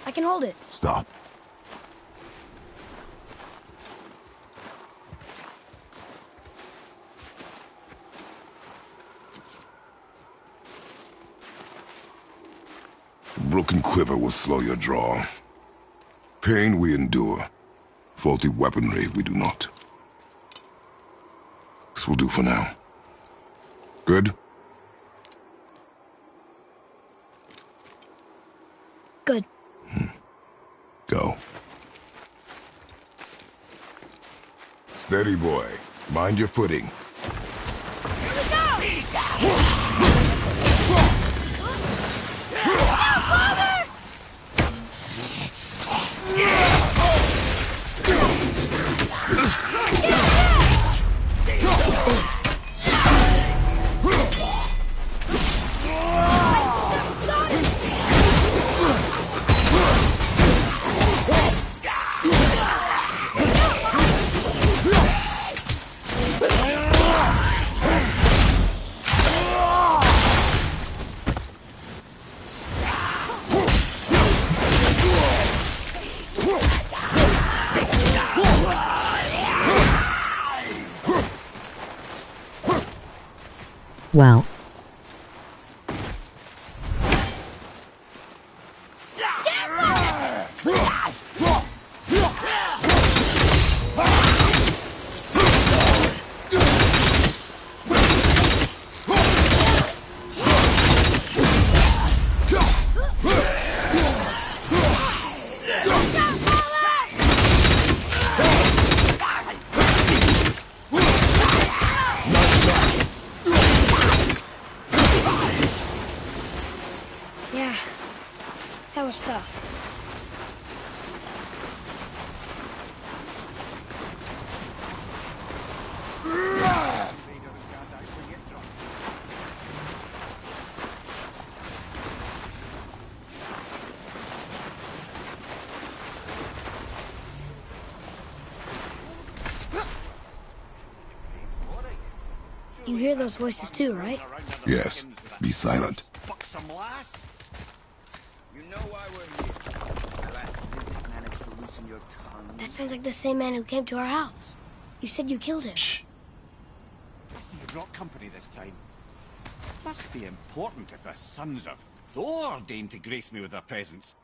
I can hold it. Stop. A broken quiver will slow your draw. Pain we endure. Faulty weaponry we do not. This will do for now. Good? Good. Go. Steady, boy. Mind your footing. Wow. Yeah, that was tough. You hear those voices too, right? Yes. Be silent. You know why we're here. Our last visit managed to loosen your tongue. That sounds like the same man who came to our house. You said you killed him. Shh. I see you brought company this time. Must be important if the sons of Thor deign to grace me with their presence.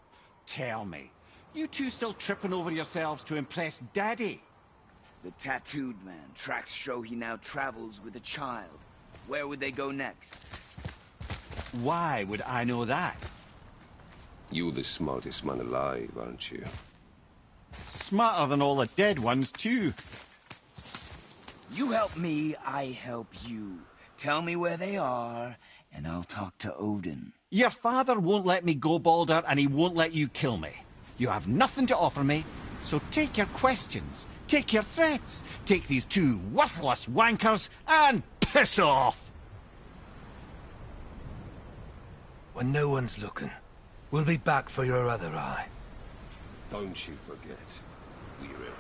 Tell me, you two still tripping over yourselves to impress Daddy? The tattooed man. Tracks show he now travels with a child. Where would they go next? Why would I know that? You're the smartest man alive, aren't you? Smarter than all the dead ones, too. You help me, I help you. Tell me where they are, and I'll talk to Odin. Your father won't let me go, Baldur, and he won't let you kill me. You have nothing to offer me, so take your questions, take your threats, take these two worthless wankers, and piss off! When no one's looking, we'll be back for your other eye. Don't you forget, we're everywhere.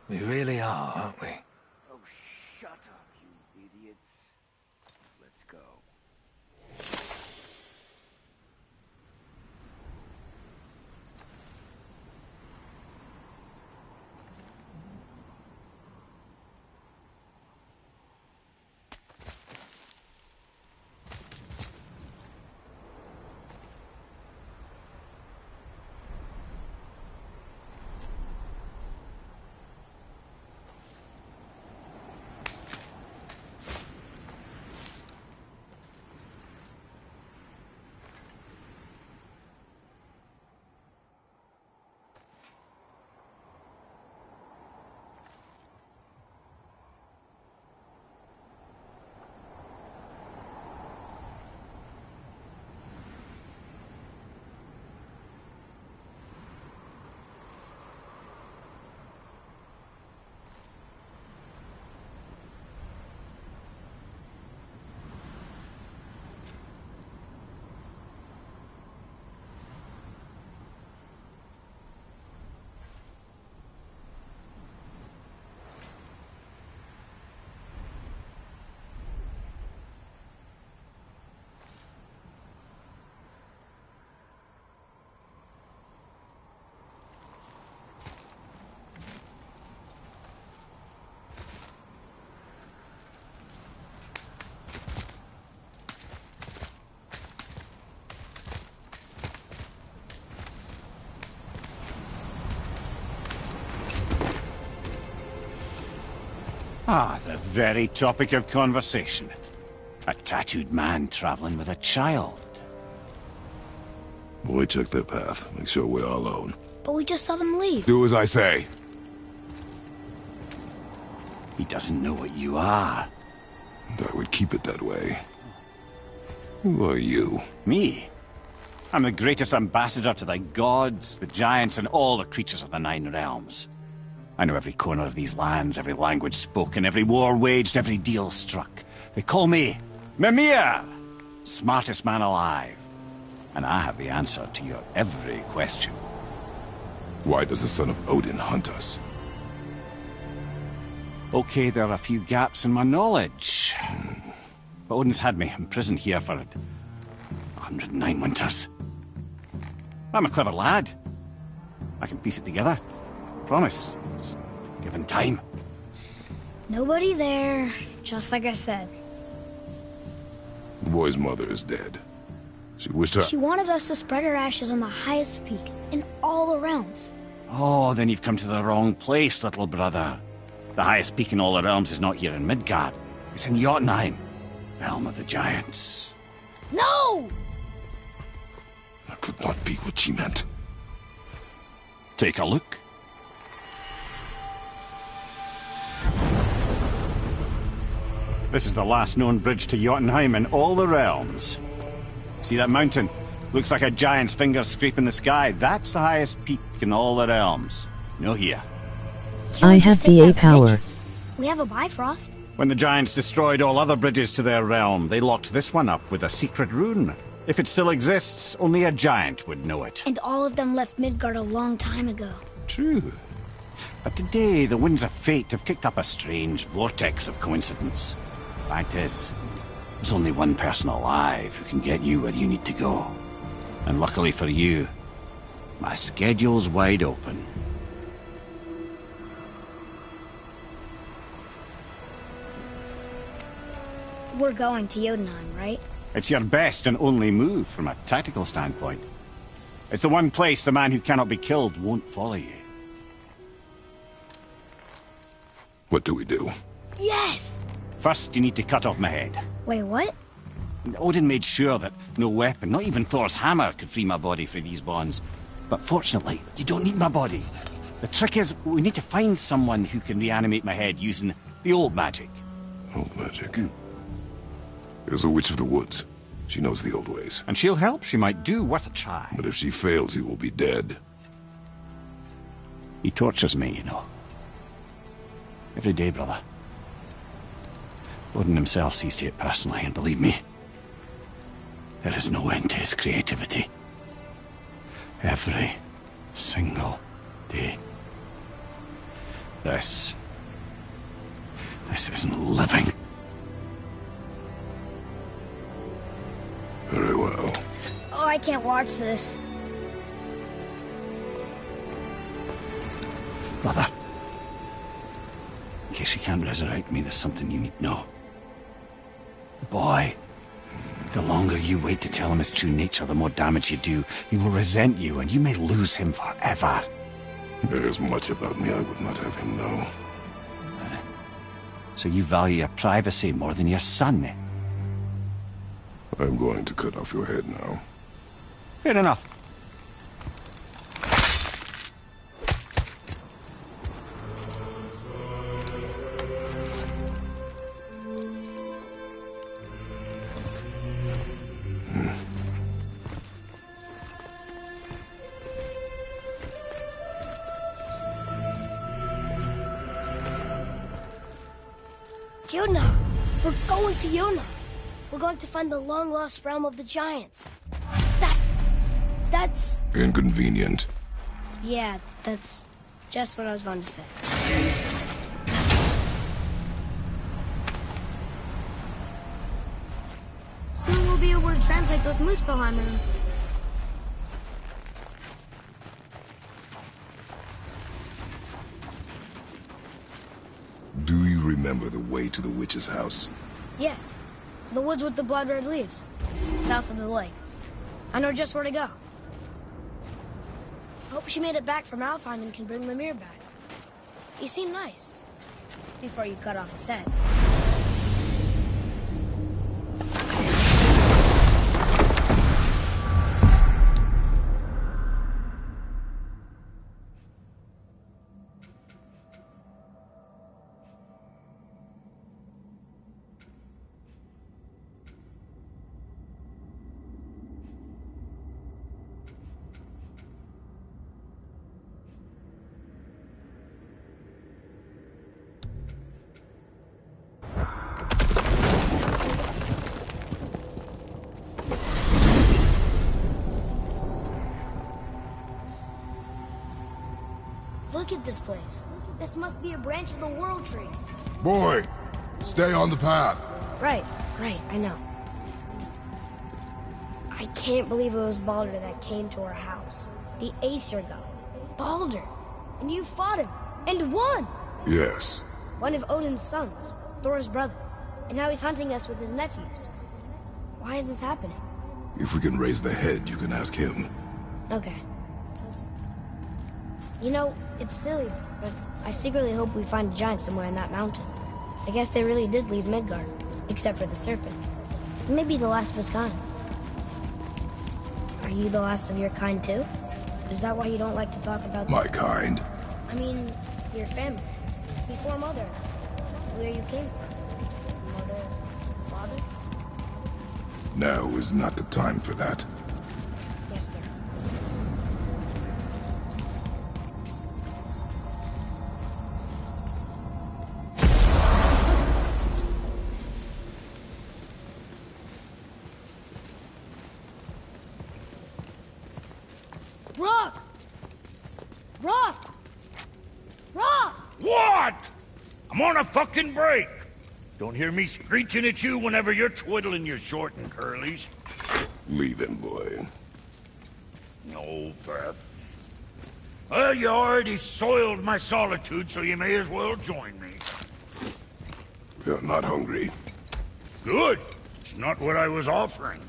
We really are, aren't we? Oh, shut up, you idiots. Let's go. Ah, the very topic of conversation. A tattooed man traveling with a child. Boy, check their path. Make sure we're all alone. But we just saw them leave. Do as I say. He doesn't know what you are. And I would keep it that way. Who are you? Me? I'm the greatest ambassador to the gods, the giants, and all the creatures of the Nine Realms. I know every corner of these lands, every language spoken, every war waged, every deal struck. They call me Mimir, smartest man alive. And I have the answer to your every question. Why does the son of Odin hunt us? Okay, there are a few gaps in my knowledge. But Odin's had me imprisoned here for 109 winters. I'm a clever lad. I can piece it together. Promise. Just given time. Nobody there, just like I said. The boy's mother is dead. She wished her... She wanted us to spread her ashes on the highest peak in all the realms. Oh, then you've come to the wrong place, little brother. The highest peak in all the realms is not here in Midgard. It's in Jotunheim, realm of the giants. No! That could not be what she meant. Take a look. This is the last known bridge to Jotunheim in all the realms. See that mountain? Looks like a giant's finger scraping the sky. That's the highest peak in all the realms. No here. Can we I just have take DA that power. bridge? We have a Bifrost. When the giants destroyed all other bridges to their realm, they locked this one up with a secret rune. If it still exists, only a giant would know it. And all of them left Midgard a long time ago. True. But today, the winds of fate have kicked up a strange vortex of coincidence. Fact is, there's only one person alive who can get you where you need to go. And luckily for you, my schedule's wide open. We're going to Jotunheim, right? It's your best and only move from a tactical standpoint. It's the one place the man who cannot be killed won't follow you. What do we do? Yes! First, you need to cut off my head. Wait, what? Odin made sure that no weapon, not even Thor's hammer, could free my body from these bonds. But fortunately, you don't need my body. The trick is, we need to find someone who can reanimate my head using the old magic. Old magic. There's a witch of the woods. She knows the old ways. And she'll help. She might do worth a try. But if she fails, he will be dead. He tortures me, you know. Every day, brother. Odin himself sees to it personally, and believe me, there is no end to his creativity. Every single day. This isn't living. Very well. Oh, I can't watch this. Brother, in case you can't resurrect me, there's something you need to know. The boy, the longer you wait to tell him his true nature, the more damage you do. He will resent you, and you may lose him forever. There is much about me I would not have him know. So you value your privacy more than your son, eh? I'm going to cut off your head now. Fair enough. Jotunheim! We're going to Jotunheim! We're going to find the long-lost realm of the giants. That's... Inconvenient. Yeah, that's just what I was going to say. Soon we'll be able to translate those Muspelheim runes. Do you remember the way to the witch's house? Yes. The woods with the blood-red leaves. South of the lake. I know just where to go. Hope she made it back from Alfheim and can bring Mimir back. He seemed nice. before you cut off his head. Look at this place. This must be a branch of the World Tree. Boy, stay on the path. Right, I know. I can't believe it was Baldur that came to our house. The Aesir god. Baldur! And you fought him, and won! Yes. One of Odin's sons, Thor's brother. And now he's hunting us with his nephews. Why is this happening? If we can raise the head, you can ask him. Okay. You know, it's silly, but I secretly hope we find a giant somewhere in that mountain. I guess they really did leave Midgard, except for the serpent. Maybe the last of his kind. Are you the last of your kind too? Is that why you don't like to talk about... My kind? I mean, your family. Before Mother. Where you came from. Mother... Father? Now is not the time for that. Yes, sir. Rock! Rock! Rock! What? I'm on a fucking break. Don't hear me screeching at you whenever you're twiddling your short and curlies. Leave him, boy. No, Pat. Well, you already soiled my solitude, so you may as well join me. You're not hungry. Good. It's not what I was offering.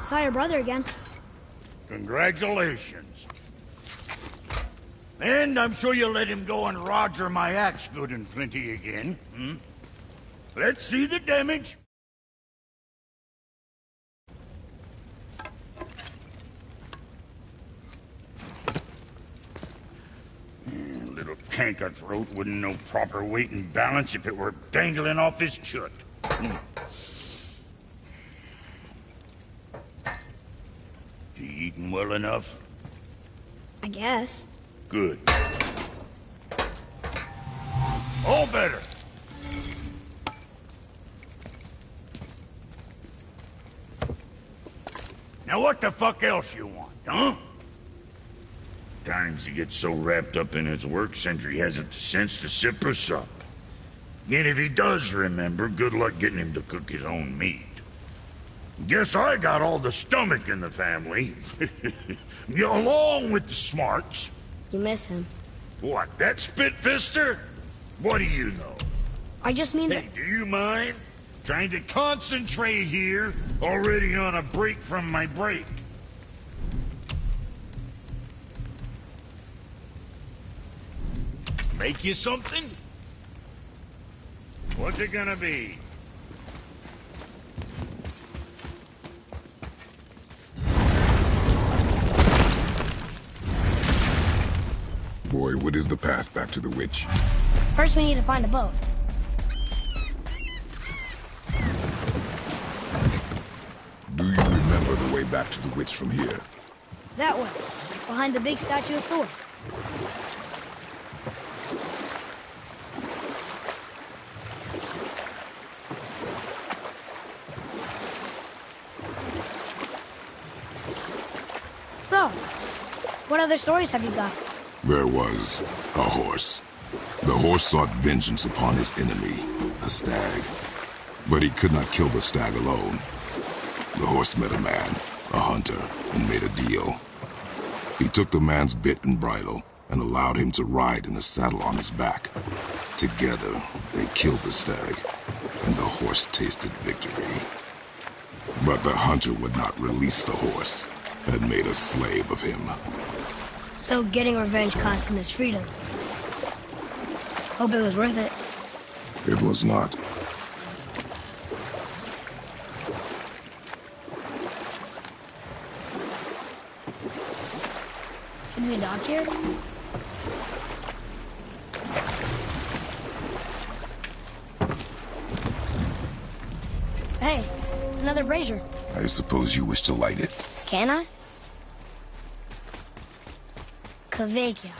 Saw your brother again. Congratulations. And I'm sure you'll let him go and roger my axe good and plenty again, hmm? Let's see the damage. Little canker throat wouldn't know proper weight and balance if it were dangling off his chut. You eating well enough? I guess. Good. All better. Now what the fuck else you want, huh? Times he gets so wrapped up in his work, Sentry hasn't the sense to sip or sup. And if he does remember, good luck getting him to cook his own meat. Guess I got all the stomach in the family. Along with the smarts. You miss him. What, that spitfister? What do you know? I just mean that... Hey, do you mind? Trying to concentrate here, already on a break from my break. Make you something? What's it gonna be? Boy, what is the path back to the witch? First we need to find a boat. Do you remember the way back to the witch from here? That way. Behind the big statue of Thor. So, what other stories have you got? There was a horse. The horse sought vengeance upon his enemy, a stag. But he could not kill the stag alone. The horse met a man, a hunter, and made a deal. He took the man's bit and bridle and allowed him to ride in a saddle on his back. Together, they killed the stag, and the horse tasted victory. But the hunter would not release the horse and made a slave of him. So getting revenge cost him his freedom. Hope it was worth it. It was not. Should we dock here? Hey, it's another brazier. I suppose you wish to light it. Can I? Kvekia.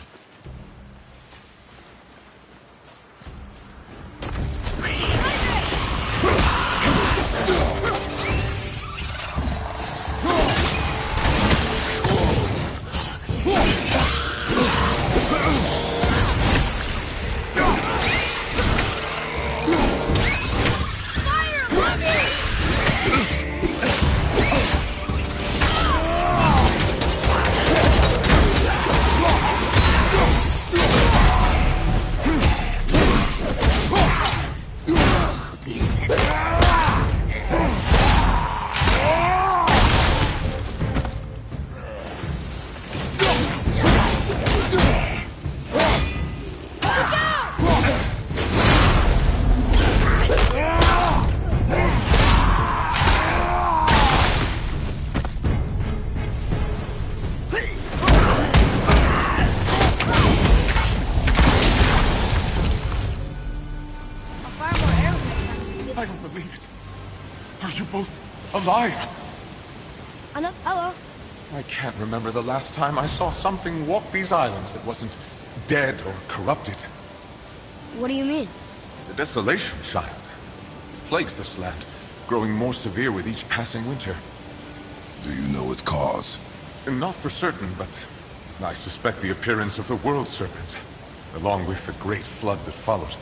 I don't believe it. Are you both alive? Anna, hello. I can't remember the last time I saw something walk these islands that wasn't dead or corrupted. What do you mean? The desolation, child, plagues this land, growing more severe with each passing winter. Do you know its cause? Not for certain, but I suspect the appearance of the World Serpent, along with the great flood that followed.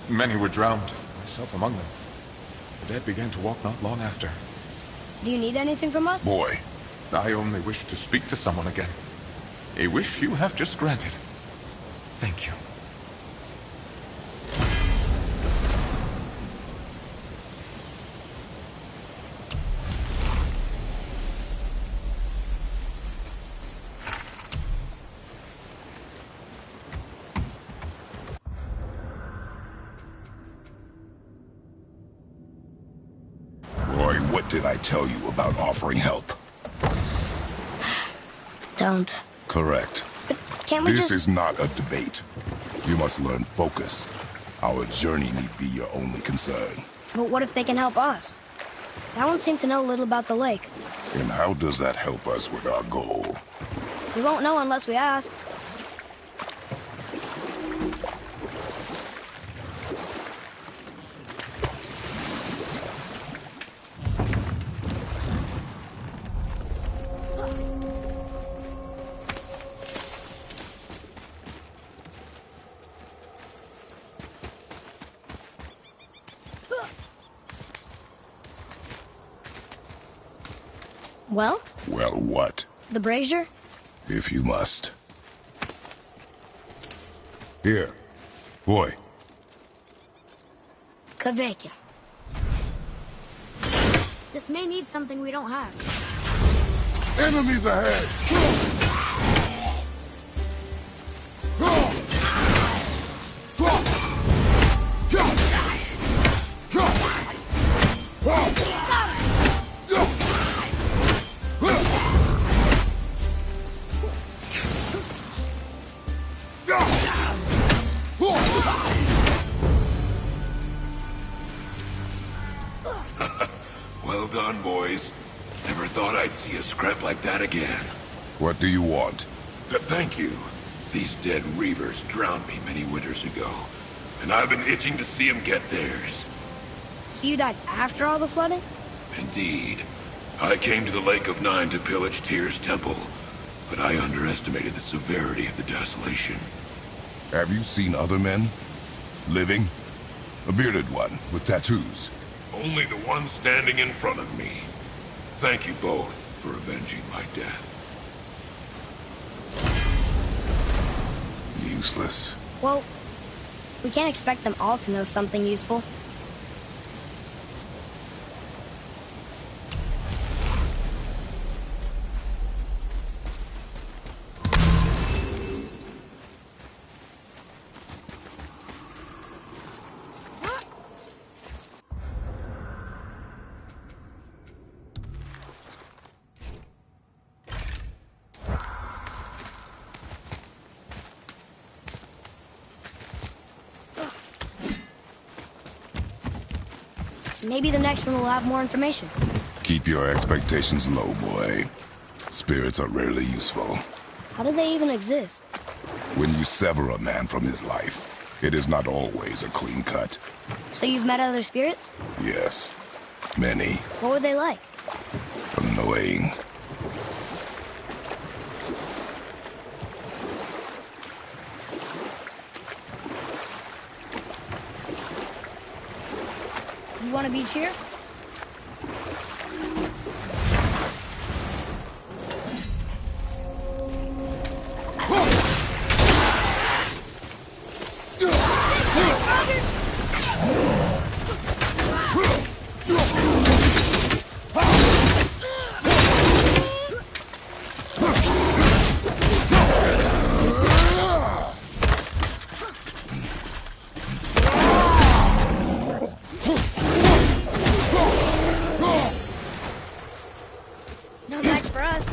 Many were drowned, myself among them. The dead began to walk not long after. Do you need anything from us? Boy. I only wish to speak to someone again. A wish you have just granted. Thank you. What did I tell you about offering help? Don't. Correct. But can't we This just... is not a debate. You must learn focus. Our journey need be your only concern. But what if they can help us? That one seemed to know a little about the lake. And how does that help us with our goal? We won't know unless we ask. Well? Well, what? The brazier? If you must. Here. Boy. Kveikja. This may need something we don't have. Enemies ahead! Well done, boys. Never thought I'd see a scrap like that again. What do you want? To thank you. These dead reavers drowned me many winters ago, and I've been itching to see them get theirs. So you died after all the flooding? Indeed. I came to the Lake of Nine to pillage Tyr's temple, but I underestimated the severity of the desolation. Have you seen other men? Living? A bearded one with tattoos? Only the one standing in front of me. Thank you both for avenging my death. Useless. Well, we can't expect them all to know something useful. Maybe the next one will have more information. Keep your expectations low, boy. Spirits are rarely useful. How do they even exist? When you sever a man from his life, it is not always a clean cut. So you've met other spirits? Yes. Many. What were they like? Annoying. You want a beach here? No match for us.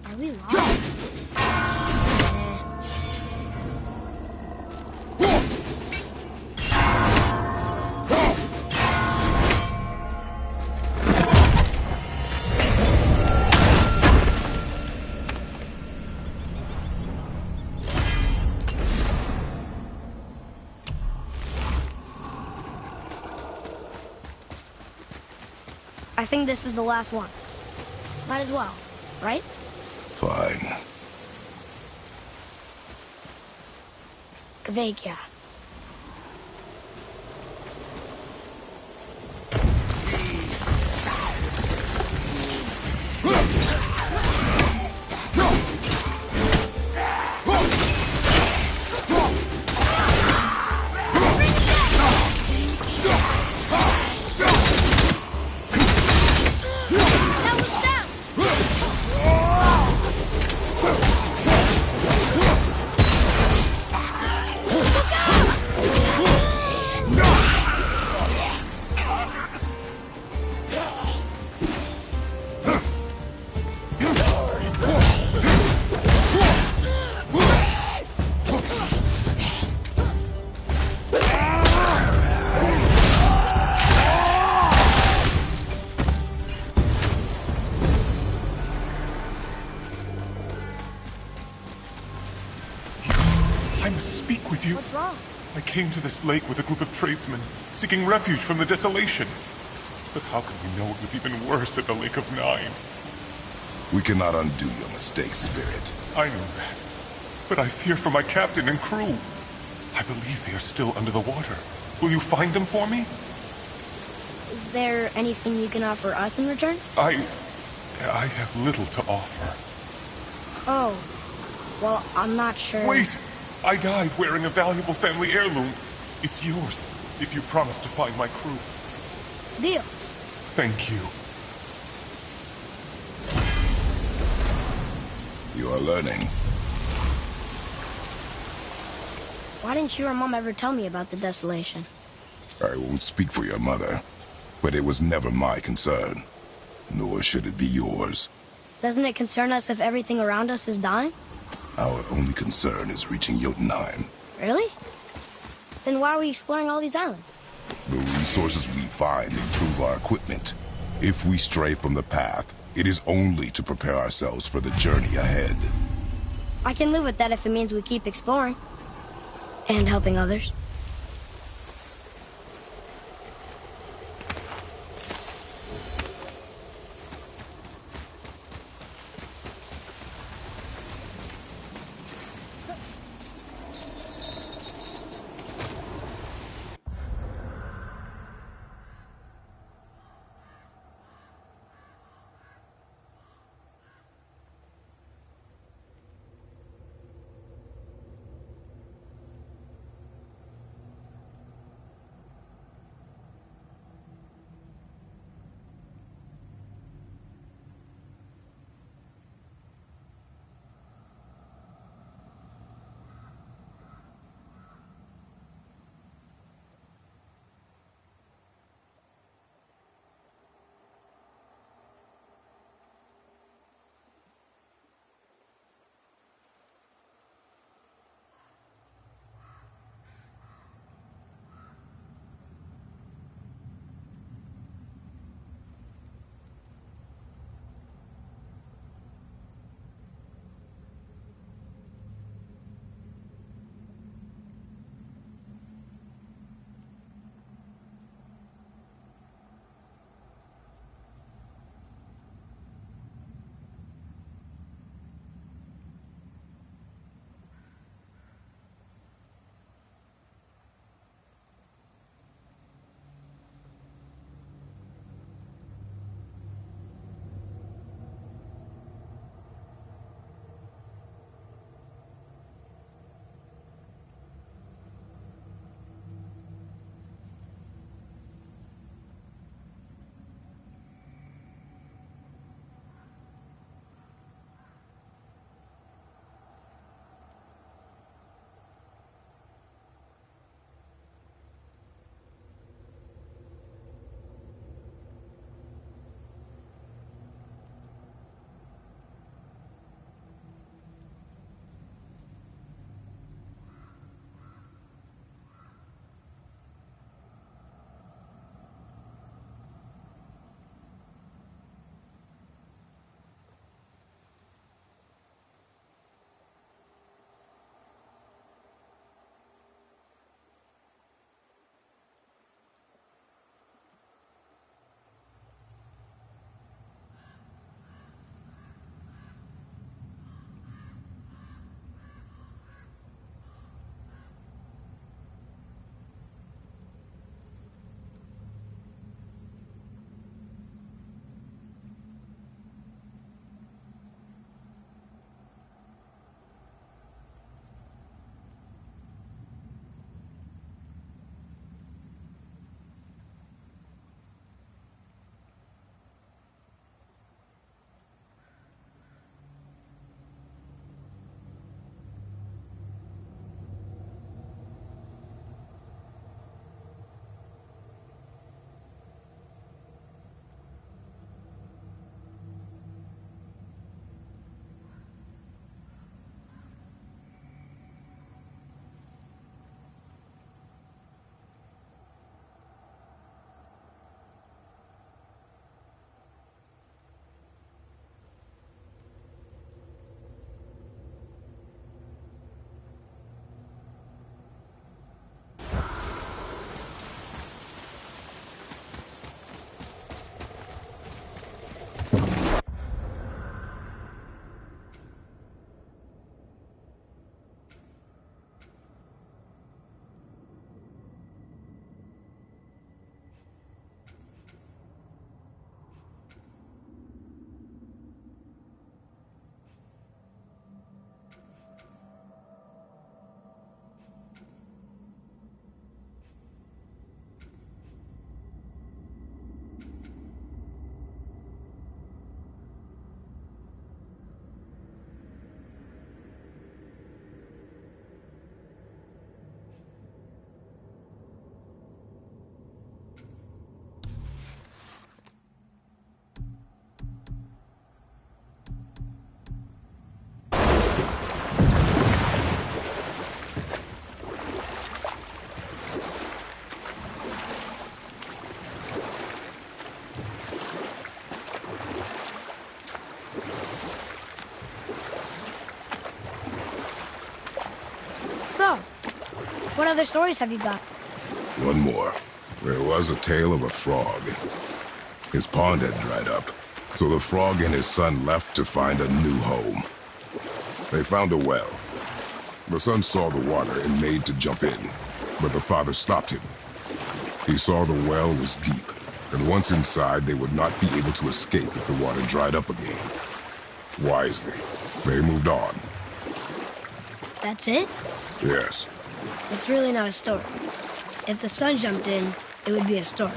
Are we lost? I think this is the last one. Might as well, right? Fine. Kveikja. I must speak with you. What's wrong? I came to this lake with a group of tradesmen, seeking refuge from the desolation. But how could we know it was even worse at the Lake of Nine? We cannot undo your mistakes, Spirit. I know that. But I fear for my captain and crew. I believe they are still under the water. Will you find them for me? Is there anything you can offer us in return? I have little to offer. Oh. Well, I'm not sure. Wait! I died wearing a valuable family heirloom. It's yours, if you promise to find my crew. Deal. Thank you. You are learning. Why didn't you or Mom ever tell me about the desolation? I won't speak for your mother, but it was never my concern. Nor should it be yours. Doesn't it concern us if everything around us is dying? Our only concern is reaching Jotunheim. Really? Then why are we exploring all these islands? The resources we find improve our equipment. If we stray from the path, it is only to prepare ourselves for the journey ahead. I can live with that if it means we keep exploring. And helping others. So, what other stories have you got? One more. There was a tale of a frog. His pond had dried up, so the frog and his son left to find a new home. They found a well. The son saw the water and made to jump in, but the father stopped him. He saw the well was deep, and once inside they would not be able to escape if the water dried up again. Wisely, they moved on. That's it? Yes. It's really not a story. If the son jumped in, it would be a story.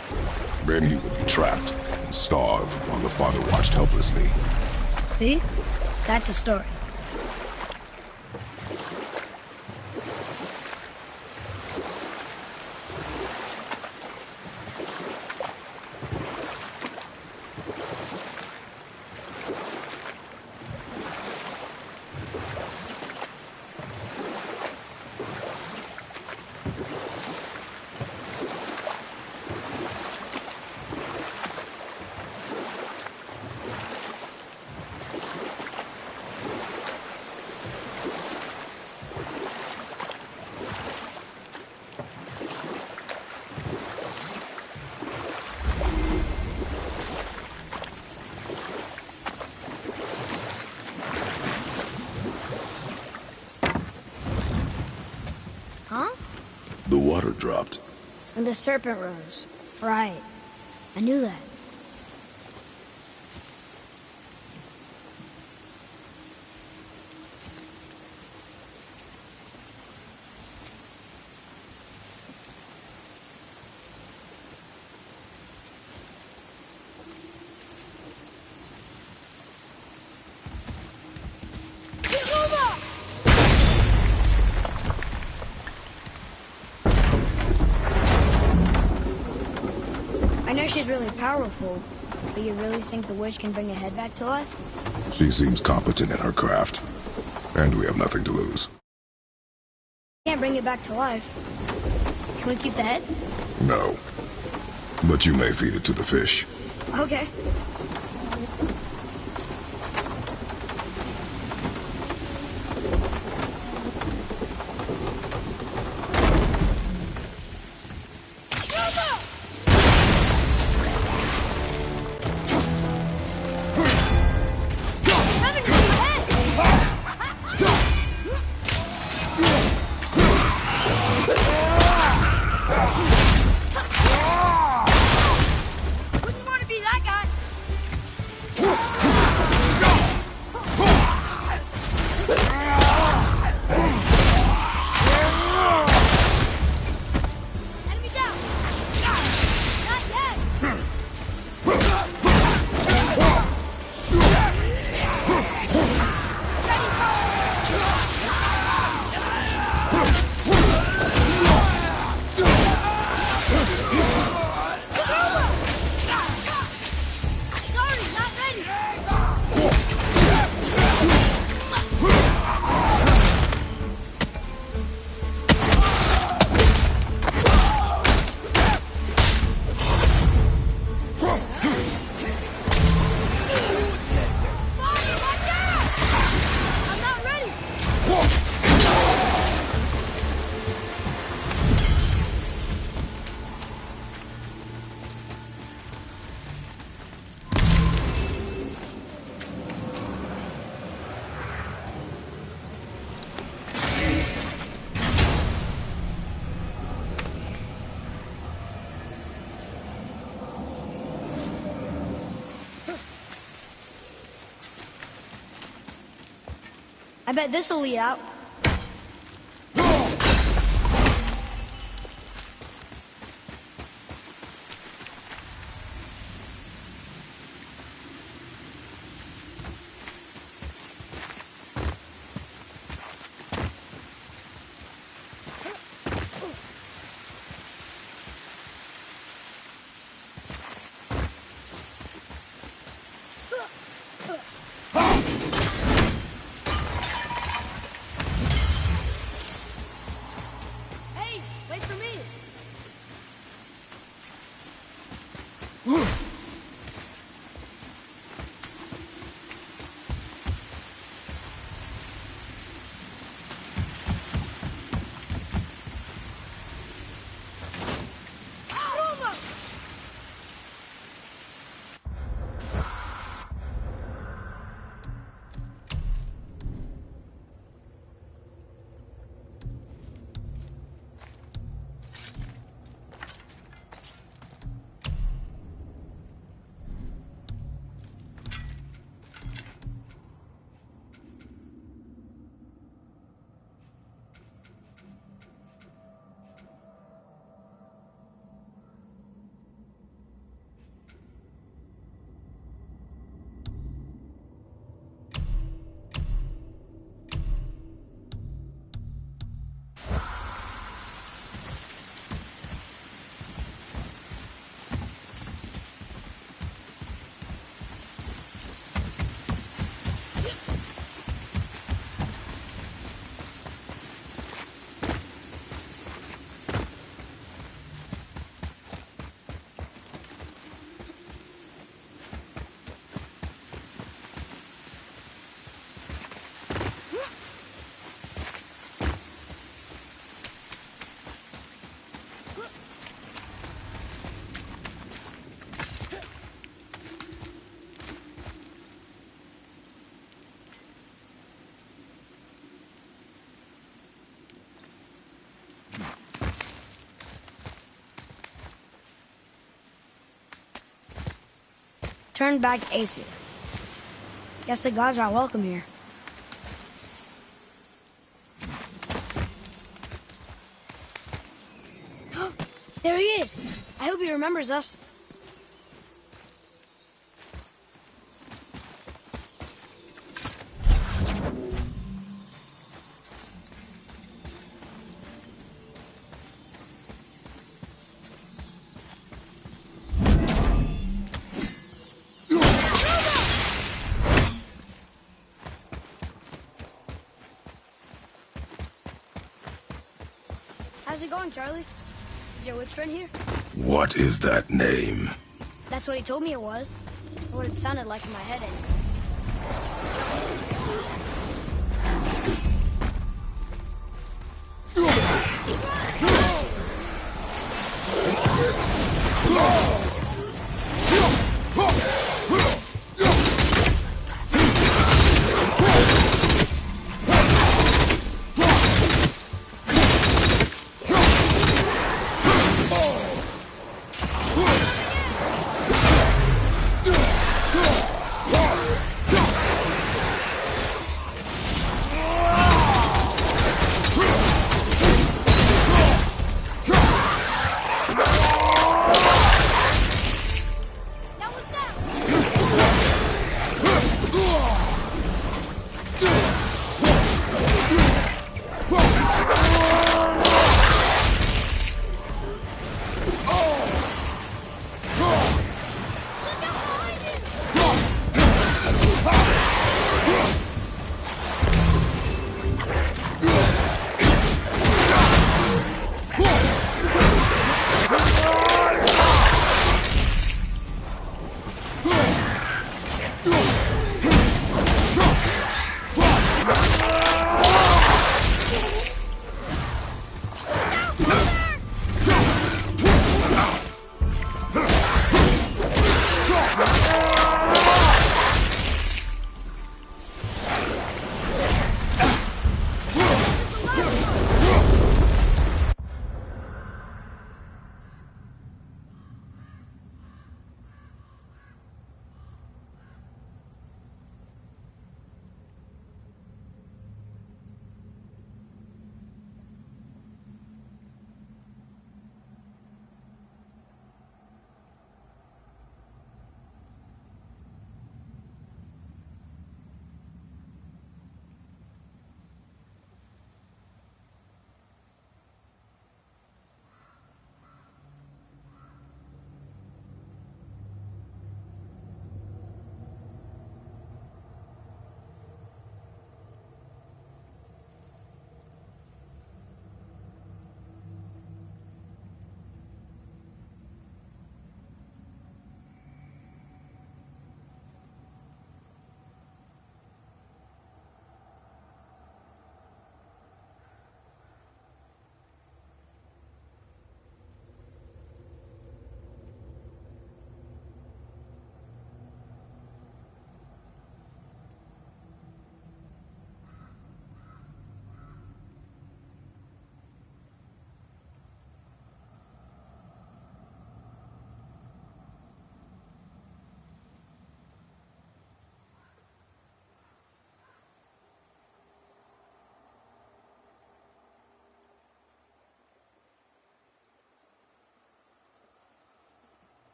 Then he would be trapped and starve while the father watched helplessly. See? That's a story. Huh? The water dropped. And the serpent rose. Right. I knew that. I know she's really powerful, but you really think the witch can bring a head back to life? She seems competent in her craft, and we have nothing to lose. Can't bring it back to life. Can we keep the head? No. But you may feed it to the fish. Okay. Wouldn't want to be that guy. Enemy down. Not yet. Sorry, not ready. Father, watch out! I'm not ready. I bet this'll lead out. returned back to Aesir. Guess the gods aren't welcome here. There he is! I hope he remembers us. How's it going, Charlie? Is your witch friend here? What is that name? That's what he told me it was. Or what it sounded like in my head anyway.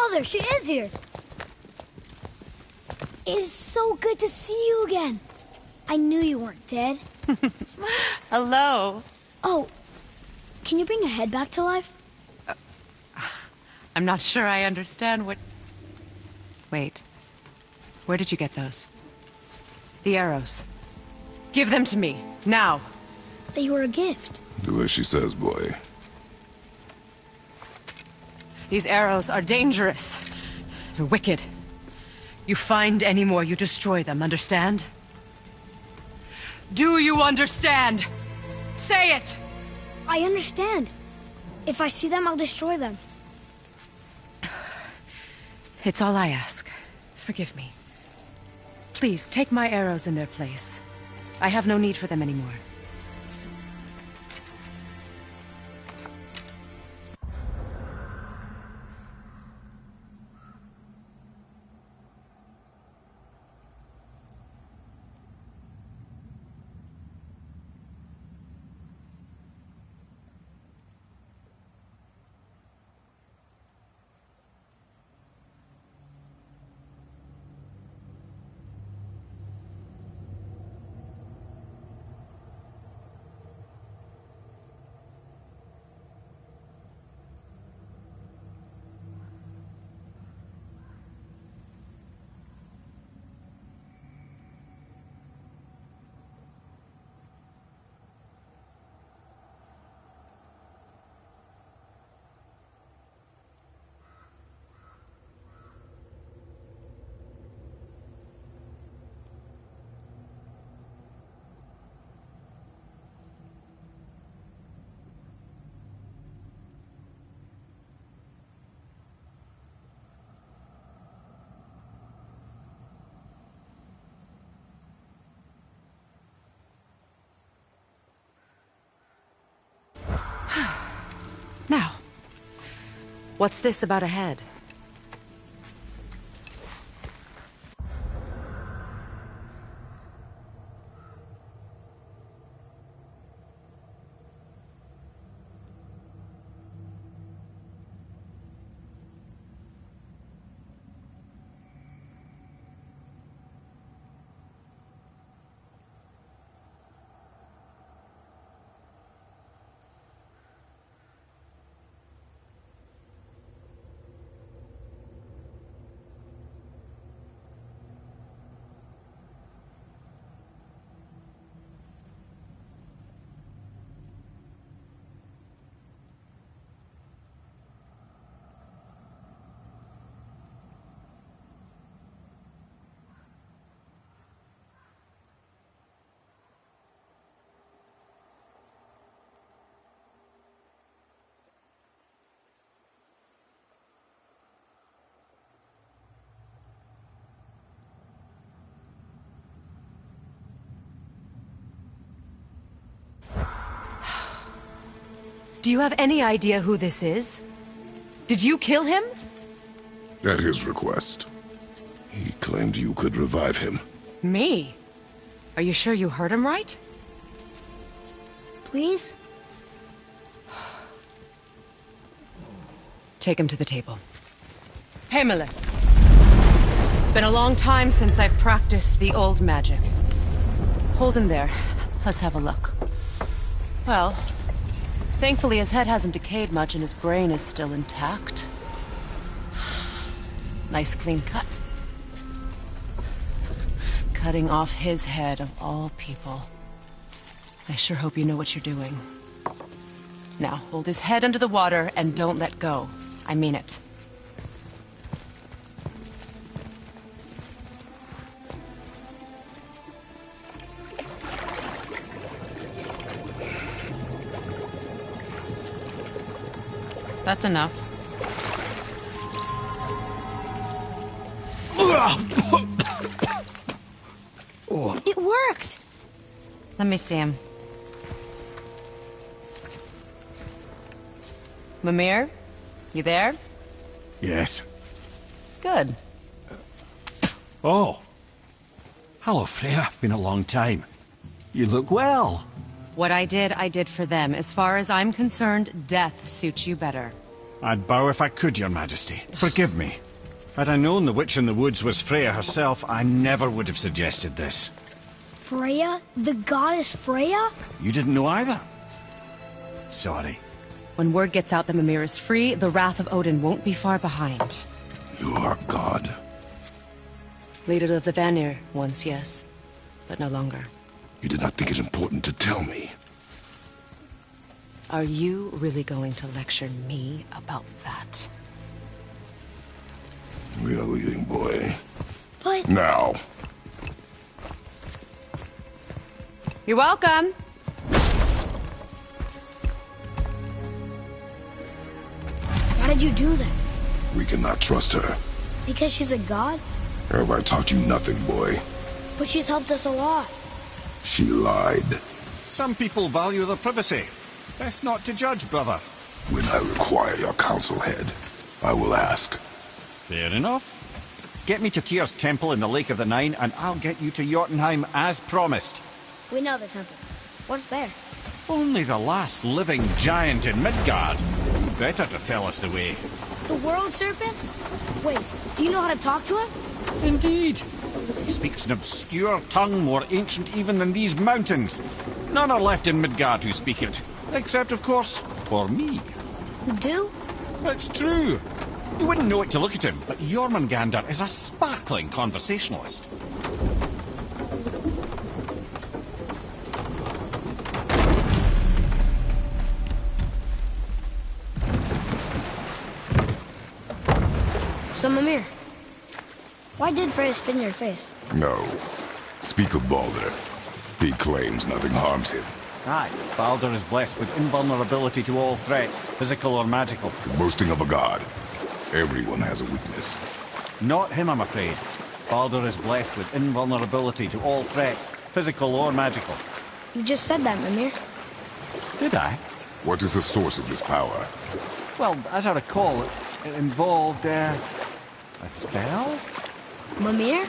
Father, she is here! It's so good to see you again. I knew you weren't dead. Hello. Oh, can you bring a head back to life? I'm not sure I understand what... Wait. Where did you get those? The arrows. Give them to me, now. They were a gift. Do as she says, boy. These arrows are dangerous. They're wicked. You find any more, you destroy them, understand? Do you understand? Say it! I understand. If I see them, I'll destroy them. It's all I ask. Forgive me. Please, take my arrows in their place. I have no need for them anymore. Now, what's this about a head? Do you have any idea who this is? Did you kill him? At his request. He claimed you could revive him. Me? Are you sure you heard him right? Please? Take him to the table. Pamela. It's been a long time since I've practiced the old magic. Hold him there. Let's have a look. Well, thankfully his head hasn't decayed much and his brain is still intact. Nice clean cut. Cutting off his head of all people. I sure hope you know what you're doing. Now, hold his head under the water and don't let go. I mean it. That's enough. It worked! Let me see him. Mimir? You there? Yes. Good. Oh. Hello, Freya. Been a long time. You look well. What I did for them. As far as I'm concerned, death suits you better. I'd bow if I could, Your Majesty. Forgive me. Had I known the Witch in the Woods was Freya herself, I never would have suggested this. Freya? The goddess Freya? You didn't know either? Sorry. When word gets out that Mimir is free, the wrath of Odin won't be far behind. You are God. Leader of the Vanir, once yes, but no longer. You did not think it important to tell me. Are you really going to lecture me about that? We are leaving, boy. But... Now. You're welcome. Why did you do that? We cannot trust her. Because she's a god? Have I taught you nothing, boy? But she's helped us a lot. She lied. Some people value their privacy. Best not to judge, brother. When I require your counsel, head, I will ask. Fair enough. Get me to Tyr's temple in the Lake of the Nine, and I'll get you to Jotunheim as promised. We know the temple. What's there? Only the last living giant in Midgard. Better to tell us the way. The World Serpent? Wait, do you know how to talk to him? Indeed. He speaks an obscure tongue more ancient even than these mountains. None are left in Midgard who speak it. Except, of course, for me. You do? It's true. You wouldn't know it to look at him, but Jormungandr is a sparkling conversationalist. So, Mimir, why did Freya spit in your face? No. Speak of Baldur. He claims nothing harms him. Aye, Baldur is blessed with invulnerability to all threats, physical or magical. The boasting of a god. Everyone has a weakness. Not him, I'm afraid. Baldur is blessed with invulnerability to all threats, physical or magical. You just said that, Mimir. Did I? What is the source of this power? Well, as I recall, it involved, a spell? Mimir?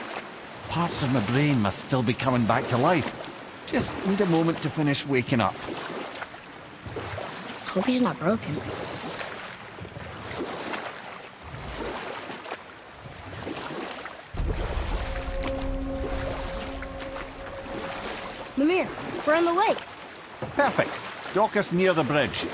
Parts of my brain must still be coming back to life. Just need a moment to finish waking up. Hope he's not broken. Mimir, we're on the lake. Perfect. Dock us near the bridge.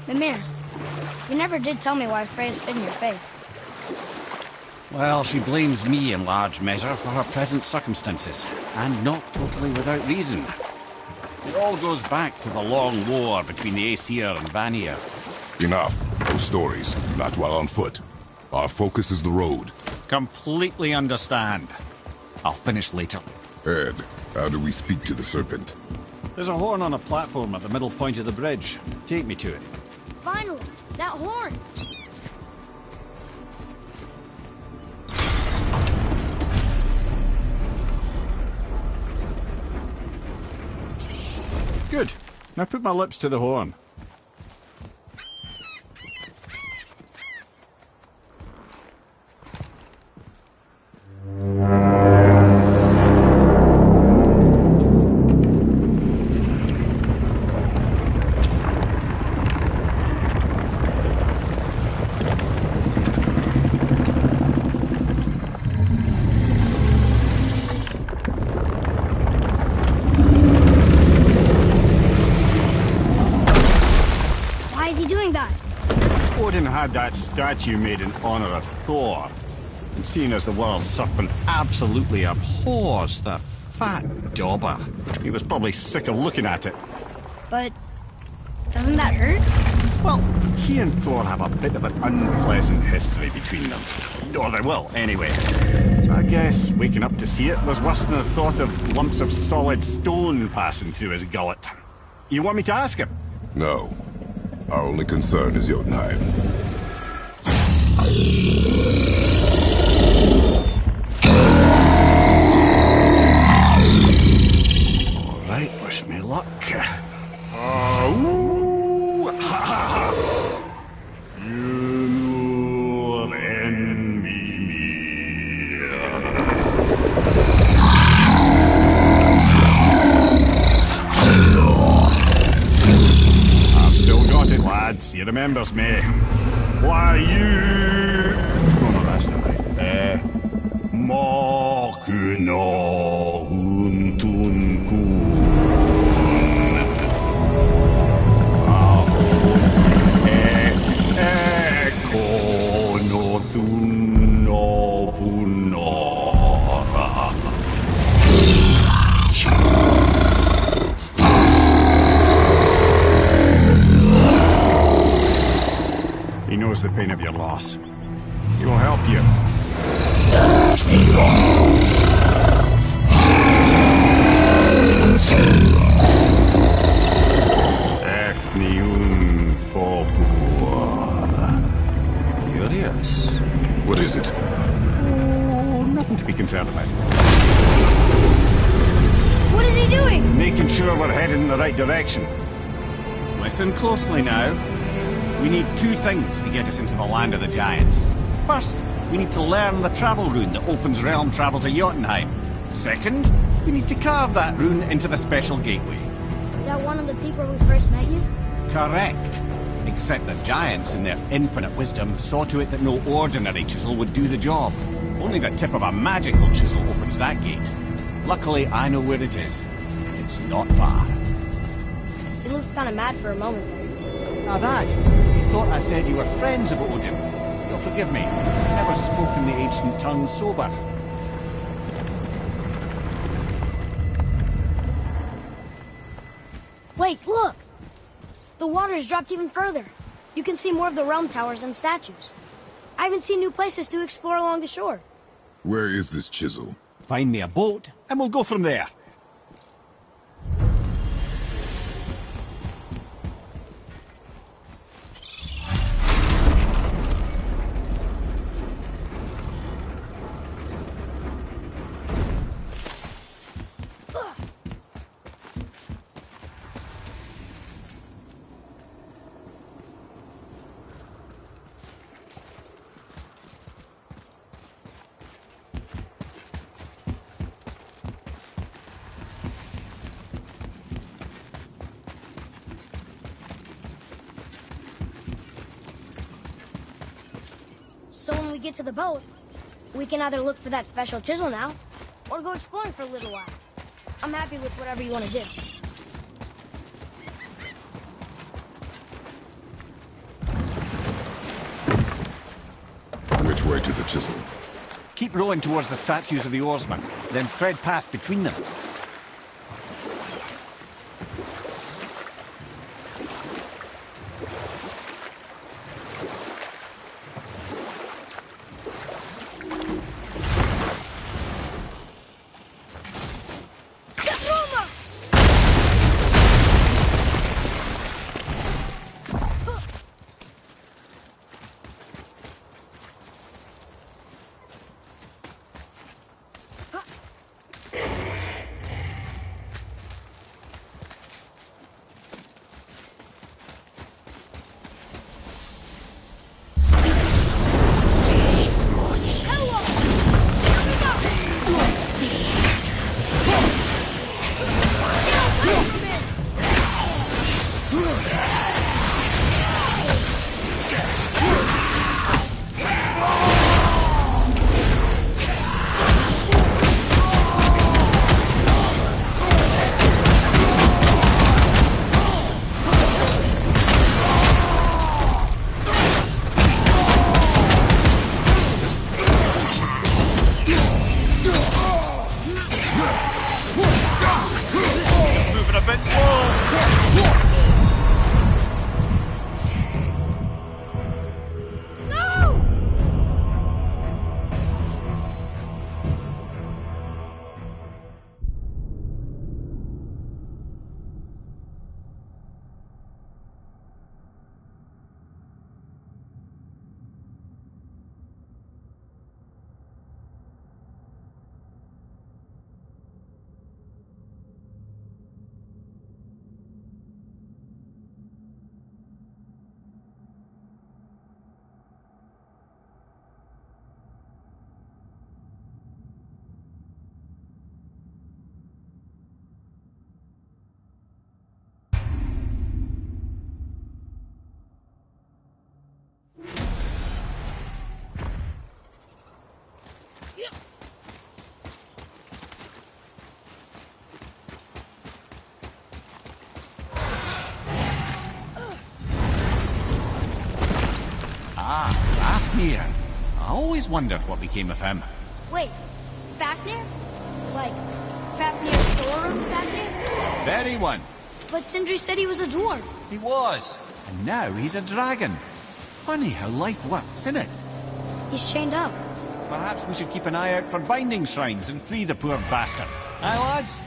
Mimir, you never did tell me why Freya spit in your face. Well, she blames me in large measure for her present circumstances, and not totally without reason. It all goes back to the long war between the Aesir and Vanir. Enough. No stories. Not while on foot. Our focus is the road. Completely understand. I'll finish later. Ed, how do we speak to the serpent? There's a horn on a platform at the middle point of the bridge. Take me to it. Finally, that horn. Good. Now put my lips to the horn. Odin had that statue made in honor of Thor. And seeing as the world serpent absolutely abhors the fat dauber, he was probably sick of looking at it. But doesn't that hurt? Well, he and Thor have a bit of an unpleasant history between them. Or they will, anyway. So I guess waking up to see it was worse than the thought of lumps of solid stone passing through his gullet. You want me to ask him? No. Our only concern is Jotunheim. All right, wish me luck. You and me. remembers me. Why you... Oh no, that's not right. Mokuno Huntunkun. Eko no Tunno Punora. He knows the pain of your loss. He will help you. Ethnium Fobuara. Curious. What is it? Oh, nothing to be concerned about. What is he doing? Making sure we're headed in the right direction. Listen closely now. We need two things to get us into the land of the Giants. First, we need to learn the travel rune that opens realm travel to Jotunheim. Second, we need to carve that rune into the special gateway. That one of the peak where we first met you? Correct. Except the Giants, in their infinite wisdom, saw to it that no ordinary chisel would do the job. Only the tip of a magical chisel opens that gate. Luckily, I know where it is, and it's not far. He looked kind of mad for a moment there. Now that, you thought I said you were friends of Odin. You'll forgive me. I've never spoken the ancient tongue sober. Wait, look! The water's dropped even further. You can see more of the realm towers and statues. I even see new places to explore along the shore. Where is this chisel? Find me a boat, and we'll go from there. So when we get to the boat, we can either look for that special chisel now, or go exploring for a little while. I'm happy with whatever you want to do. Which way to the chisel? Keep rowing towards the statues of the oarsmen, then thread past between them. Fafnir. I always wondered what became of him. Wait, Fafnir? Like, Fafnir's storeroom Fafnir? Very one. But Sindri said he was a dwarf. He was. And now he's a dragon. Funny how life works, isn't it? He's chained up. Perhaps we should keep an eye out for binding shrines and free the poor bastard. Aye, lads?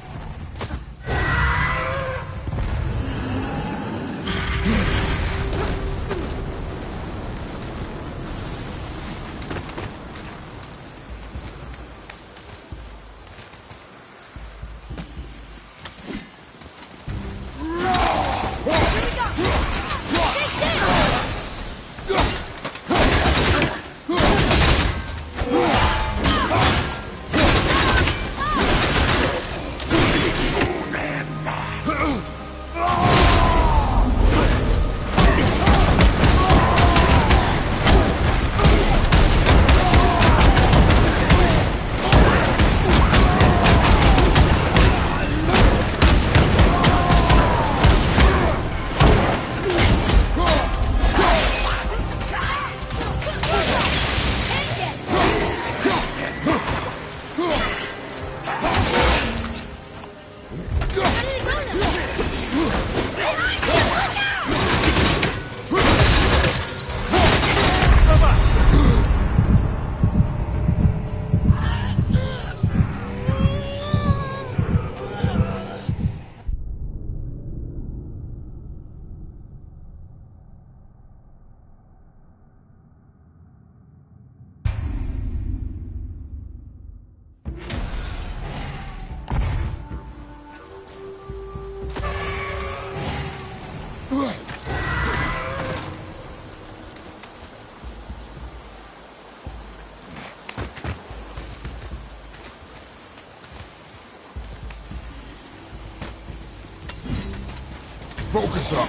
Focus up.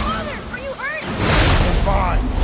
Father, are you hurt? I'm fine.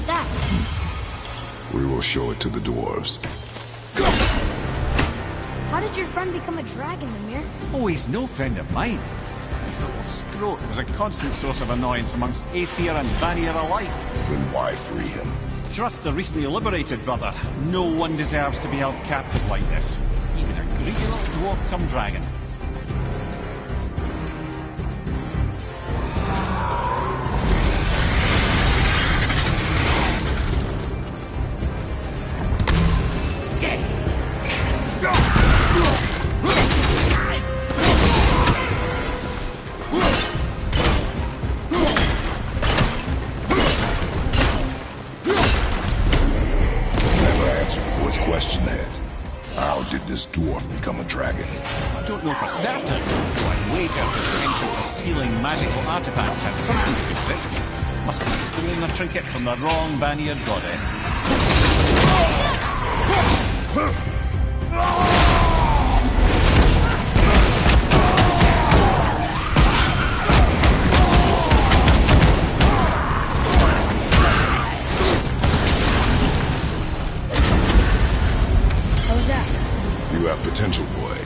like that? We will show it to the dwarves. How did your friend become a dragon, Mimir? Oh, he's no friend of mine. This little scrote was a constant source of annoyance amongst Aesir and Vanir alike. Then why free him? Trust the recently liberated, brother. No one deserves to be held captive like this. Even a greedy little dwarf come dragon. This dwarf become a dragon? I don't know for certain, though I'd wager his penchant for stealing magical artifacts had something to do with it. Must have stolen a trinket from the wrong Vanir goddess. How's that? You have potential, boy.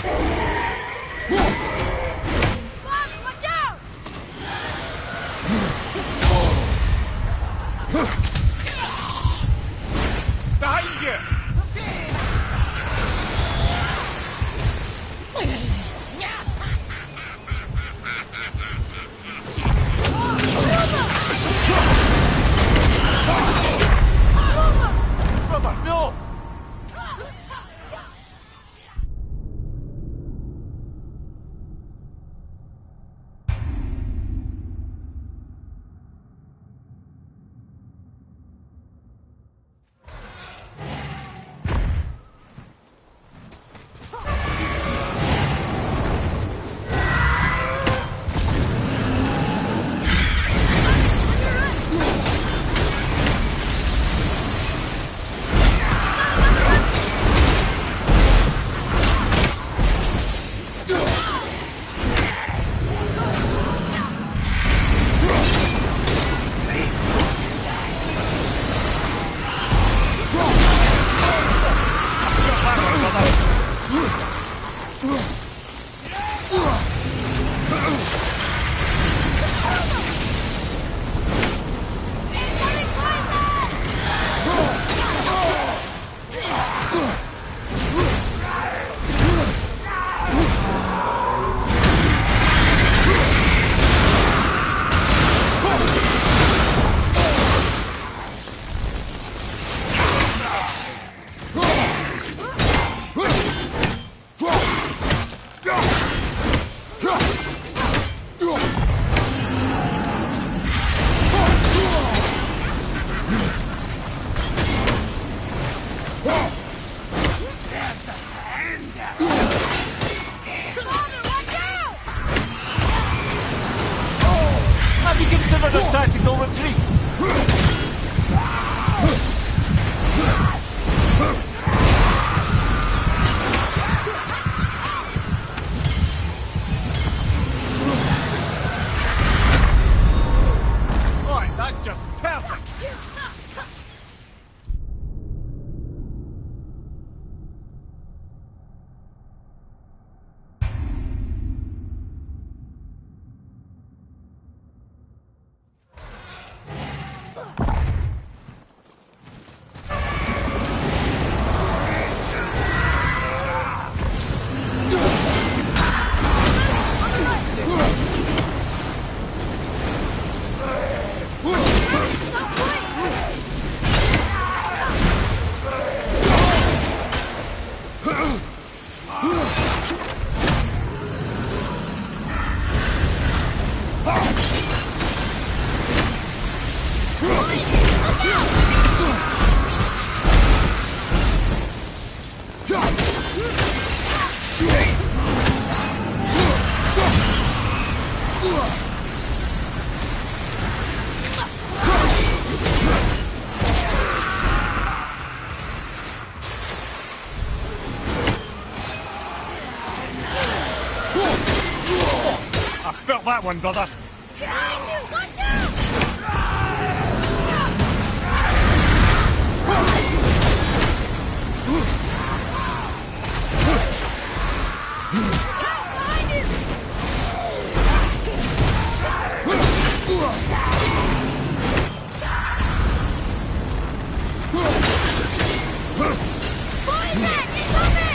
Watch out! Behind you! Brother, no! Have you considered a tactical retreat? Right, that's just perfect! I felt that one, brother. Behind you! Watch out! Behind you! Boy, back! Incoming!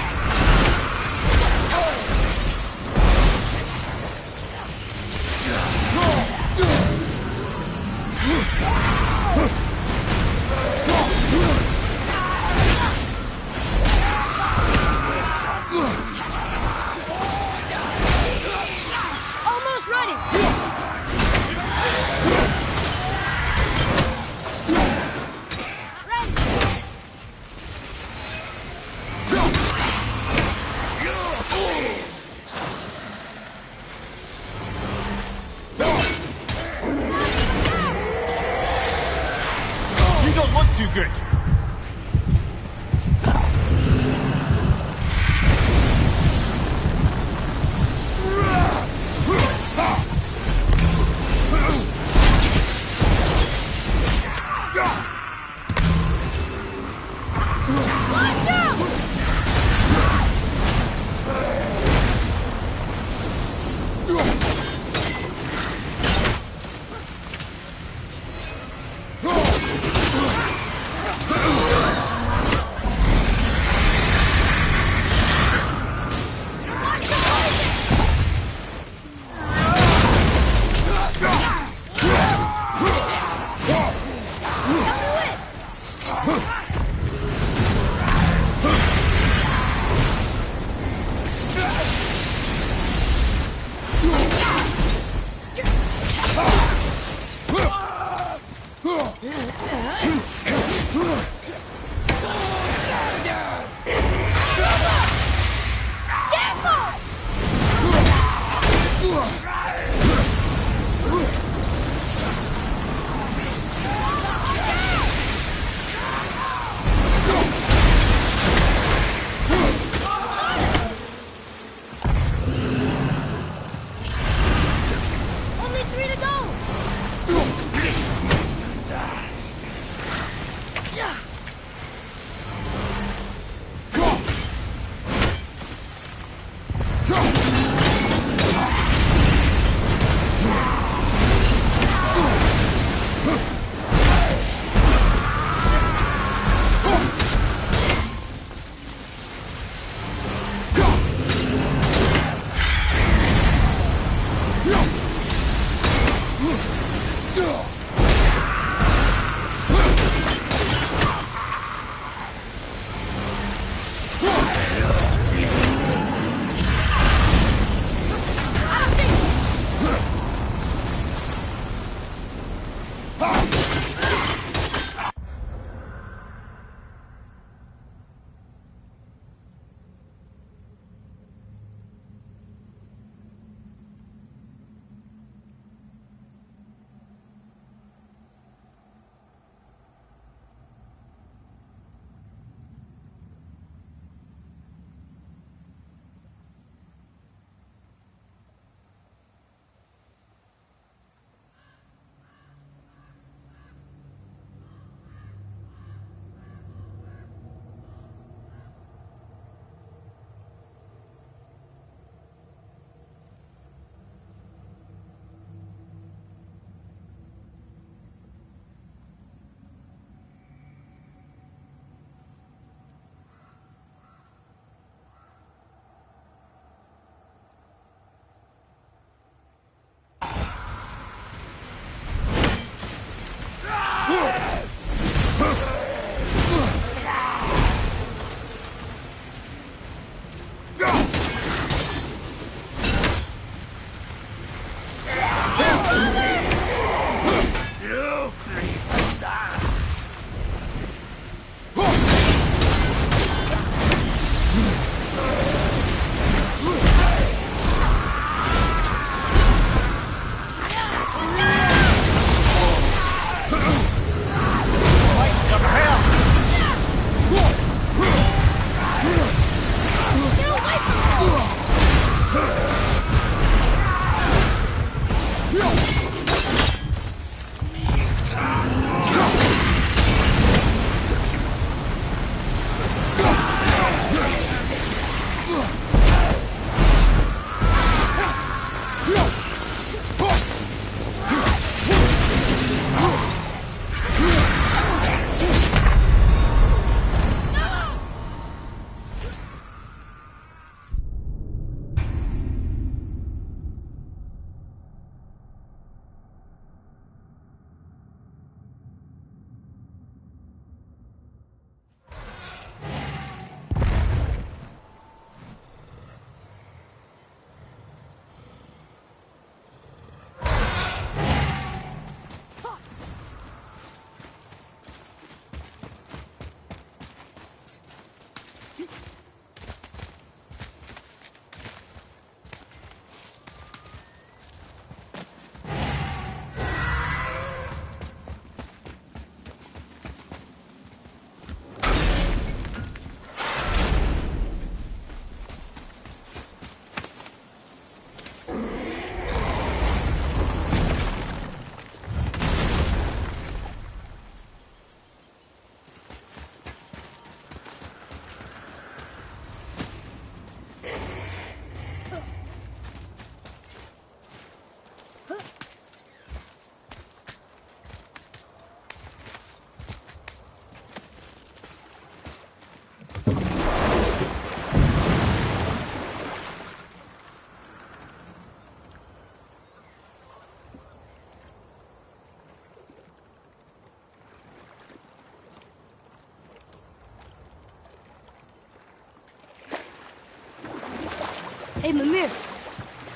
Hey, Mimir.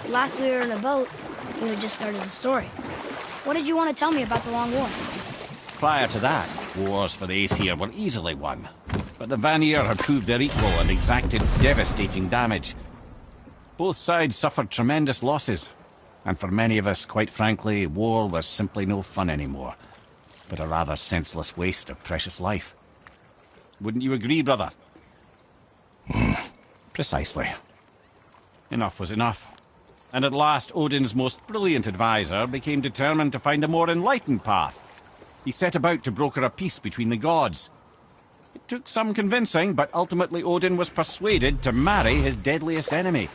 Last we were in a boat, you had just started the story. What did you want to tell me about the Long War? Prior to that, wars for the Aesir were easily won. But the Vanir had proved their equal and exacted devastating damage. Both sides suffered tremendous losses. And for many of us, quite frankly, war was simply no fun anymore. But a rather senseless waste of precious life. Wouldn't you agree, brother? Precisely. Enough was enough. And at last, Odin's most brilliant advisor became determined to find a more enlightened path. He set about to broker a peace between the gods. It took some convincing, but ultimately Odin was persuaded to marry his deadliest enemy,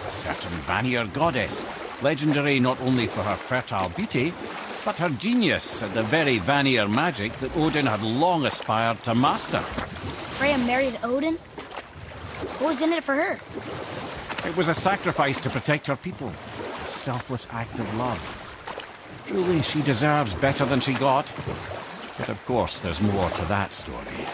a certain Vanir goddess, legendary not only for her fertile beauty, but her genius at the very Vanir magic that Odin had long aspired to master. Freya married Odin? What was in it for her? It was a sacrifice to protect her people, a selfless act of love. Truly, she deserves better than she got. But of course, there's more to that story.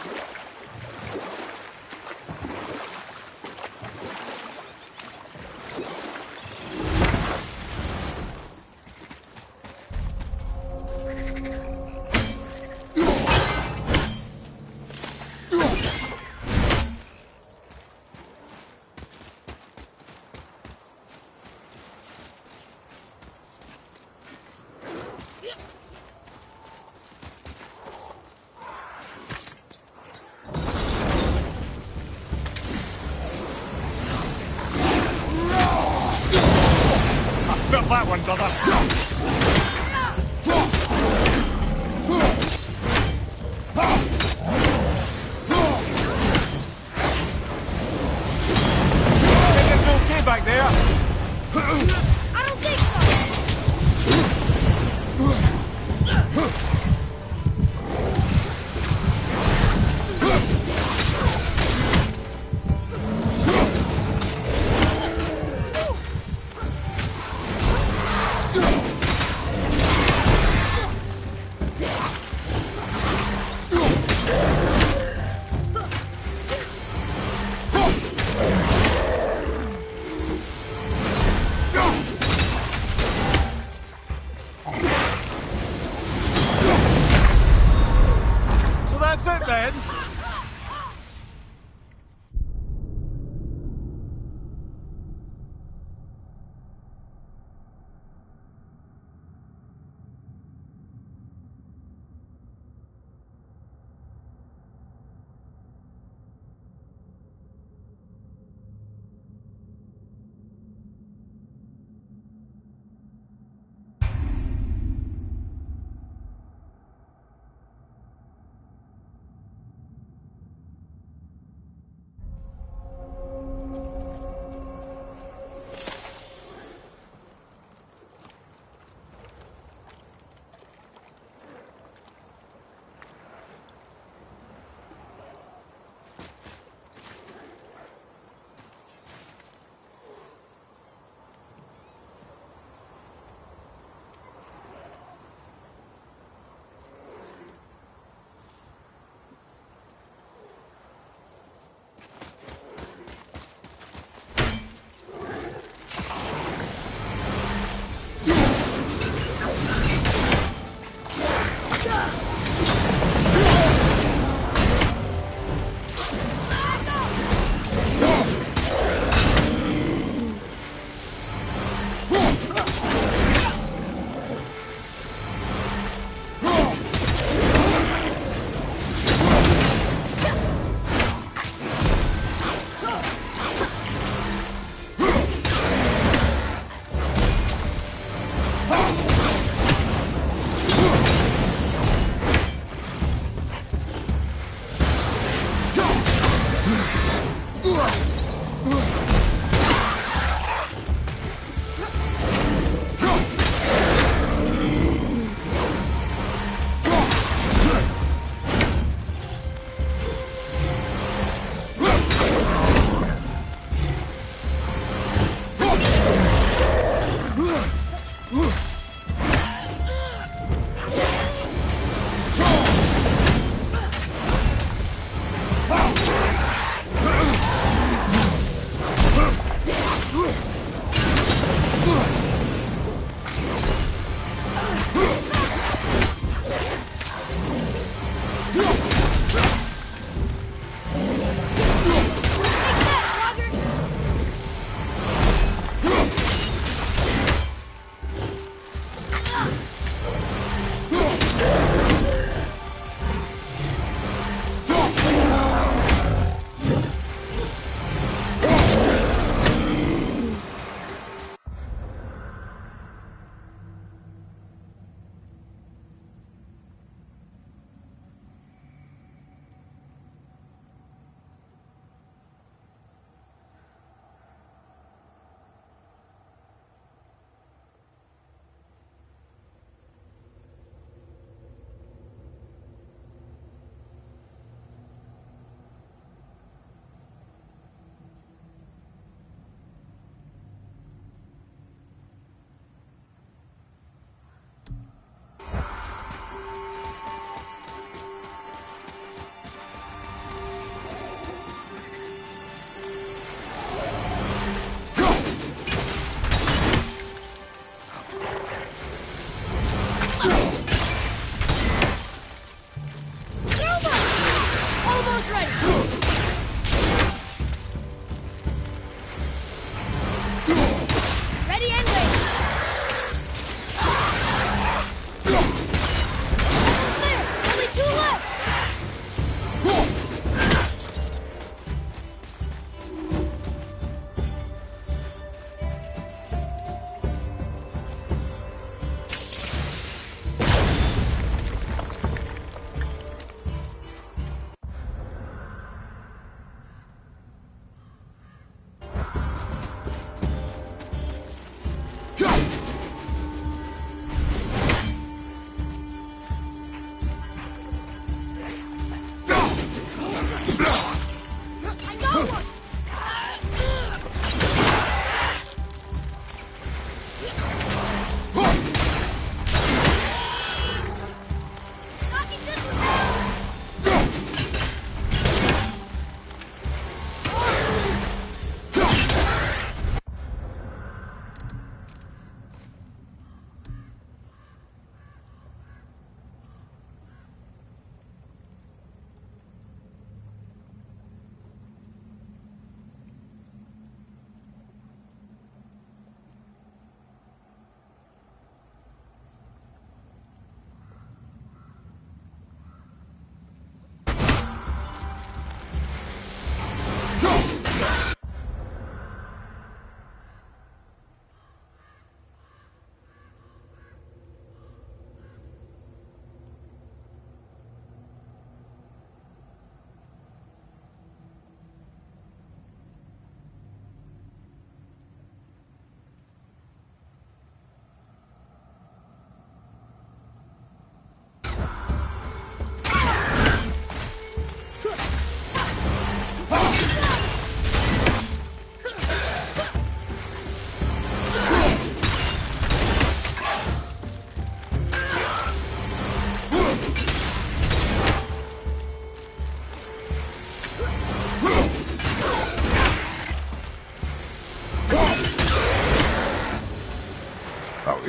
That one, brother. Think it's okay back there? I don't think so.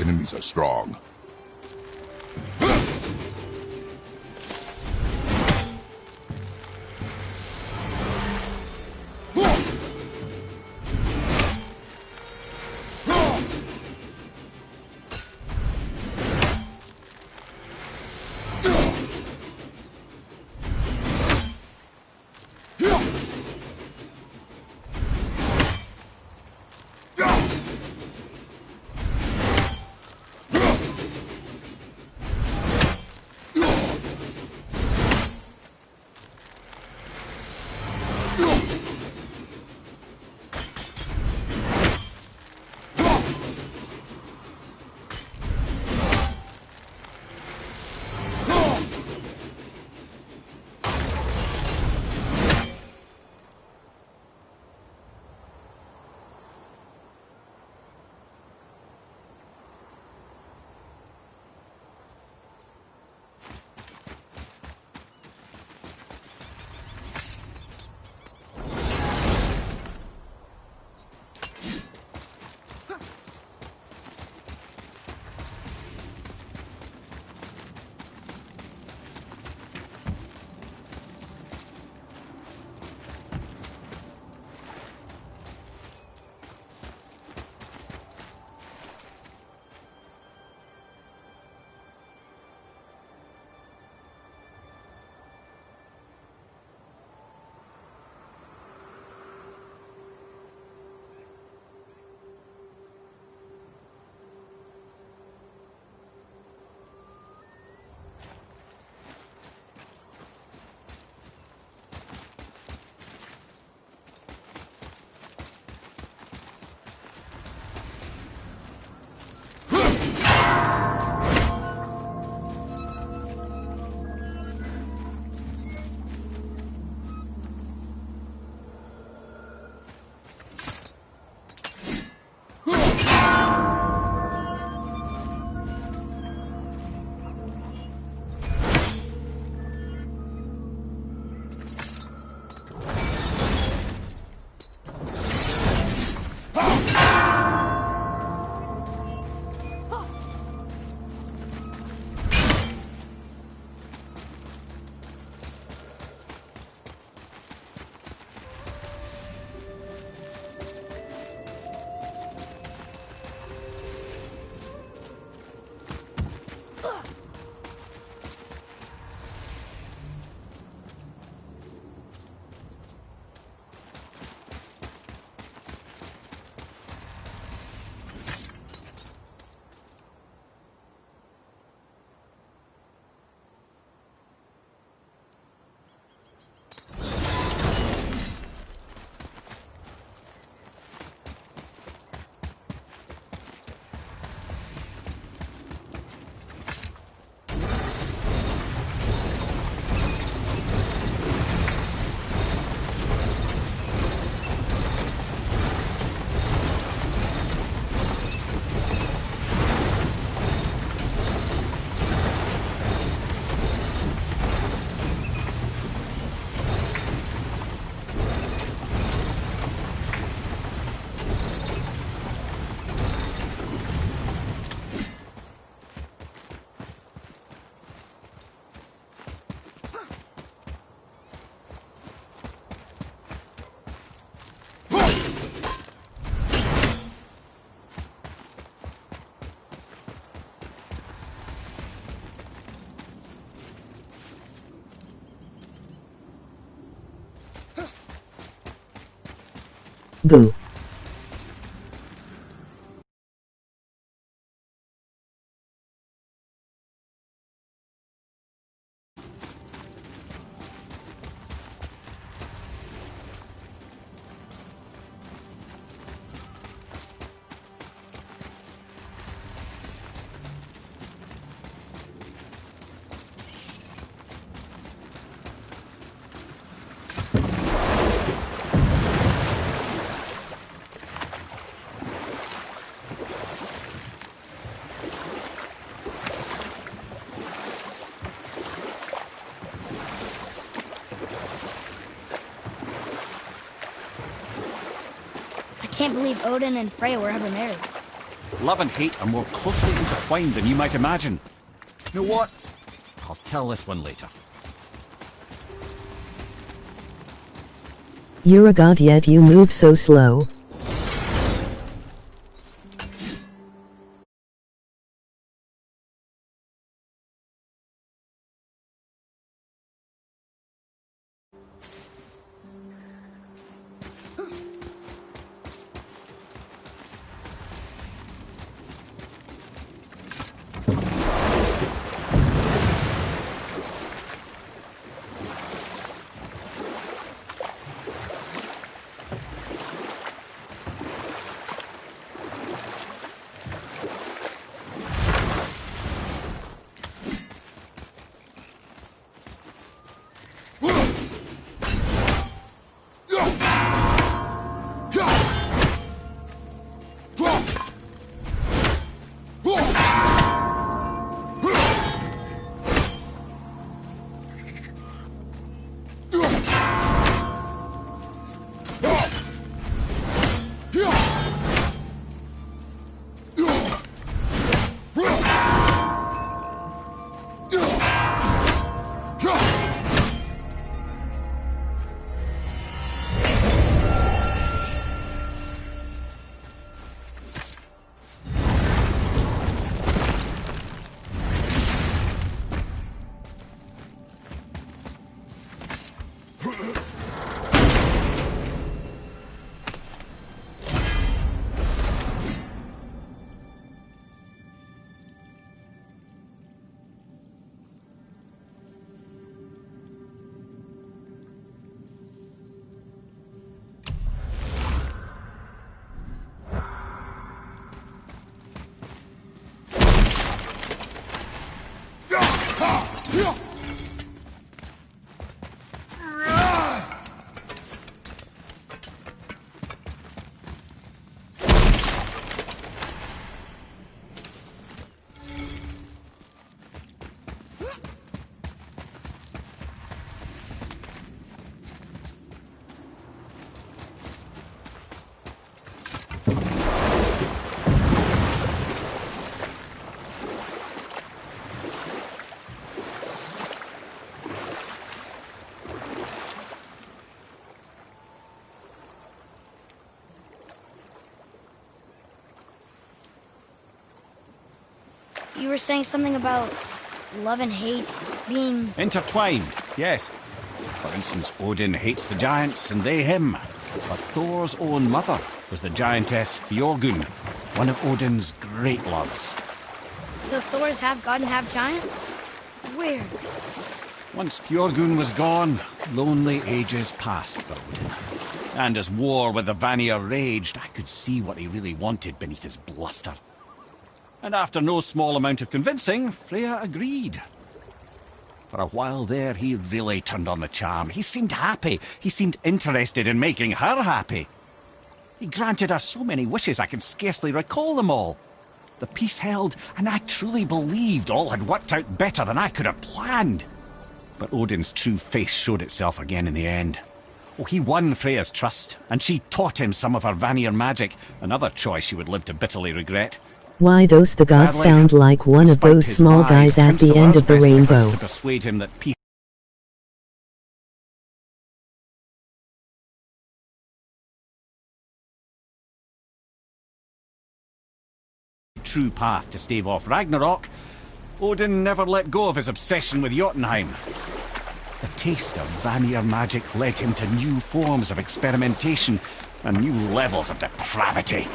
enemies are strong. Boo. I can't believe Odin and Freya were ever married. Love and hate are more closely intertwined than you might imagine. You know what? I'll tell this one later. You're a god, yet you move so slow. You were saying something about love and hate being... Intertwined, yes. For instance, Odin hates the giants and they him. But Thor's own mother was the giantess Fjorgun, one of Odin's great loves. So Thor's half god and half giant? Weird. Once Fjorgun was gone, lonely ages passed for Odin. And as war with the Vanir raged, I could see what he really wanted beneath his bluster. And after no small amount of convincing, Freya agreed. For a while there, he really turned on the charm. He seemed happy. He seemed interested in making her happy. He granted her so many wishes I can scarcely recall them all. The peace held, and I truly believed all had worked out better than I could have planned. But Odin's true face showed itself again in the end. Oh, he won Freya's trust, and she taught him some of her Vanir magic, another choice she would live to bitterly regret. Why those the gods Sadly, sound like one of those small guys at the end of the rainbow. To persuade him that peace true path to stave off Ragnarok, Odin never let go of his obsession with Jotunheim. The taste of Vanir magic led him to new forms of experimentation and new levels of depravity.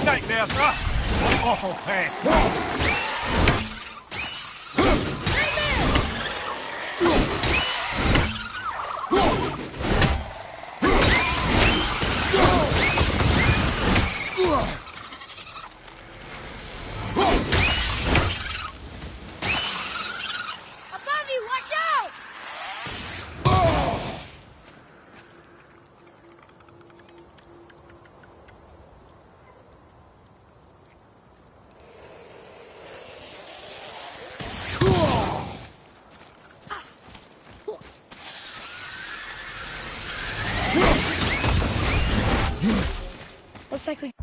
Nightmares! What awful place! Above you, watch out! Looks like we